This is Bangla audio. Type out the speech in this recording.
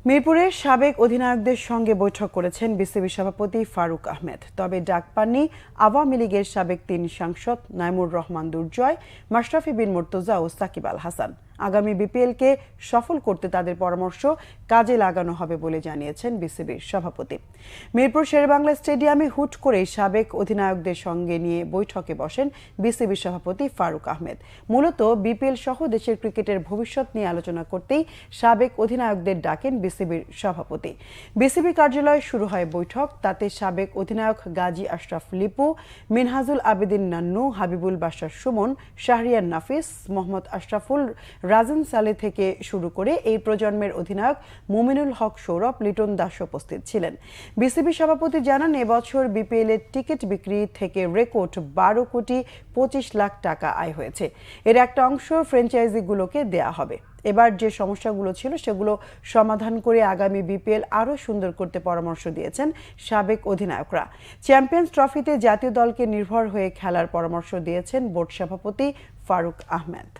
মিরপুরের সাবেক অধিনায়কদের সঙ্গে বৈঠক করেছেন বিসিবি সভাপতি ফারুক আহমেদ। তবে ডাক পাননি আওয়ামী লীগের সাবেক ৩ সাংসদ নাইমুর রহমান দুর্জয়, মাশরাফি বিন মুর্তজা ও সাকিব আল হাসান। আগামী বিপিএলকে সফল করতে তাদের পরামর্শ কাজে লাগানো হবে বলে জানিয়েছেন বিসিবির সভাপতি। মিরপুর শেরেবাংলা স্টেডিয়ামে হুট করে সাবেক অধিনায়কদের সঙ্গে নিয়ে বৈঠকে বসেন বিসিবি সভাপতি ফারুক আহমেদ। মূলত বিপিএল সহ দেশের ক্রিকেটের ভবিষ্যৎ নিয়ে আলোচনা করতেই সাবেক অধিনায়কদের ডাকেন বিসিবির সভাপতি। বিসিবি কার্যালয়ে শুরু হয় বৈঠক। তাতে সাবেক অধিনায়ক গাজী আশরাফ লিপু, মিনহাজুল আবেদিন নান্নু, হাবিবুল বাশার সুমন, শাহরিয়ার নাফিস, মোহাম্মদ আশরাফুল, রাজন সালে থেকে শুরু করে এই প্রজন্মের অধিনায়ক মুমিনুল হক সৌরভ, লিটন দাস উপস্থিত ছিলেন। বিসিবি সভাপতি জানান, এবছর বিপিএল এর টিকিট বিক্রি থেকে রেকর্ড 12 কোটি 25 লাখ টাকা আয় হয়েছে। এর একটা অংশ ফ্র্যাঞ্চাইজিগুলোকে দেয়া হবে। এবার যে সমস্যাগুলো ছিল সেগুলো সমাধান করে আগামী বিপিএল আরও সুন্দর করতে পরামর্শ দিয়েছেন সাবেক অধিনায়করা। চ্যাম্পিয়ন্স ট্রফিতে জাতীয় দলকে নির্ভর হয়ে খেলার পরামর্শ দিয়েছেন বোর্ড সভাপতি ফারুক আহমেদ।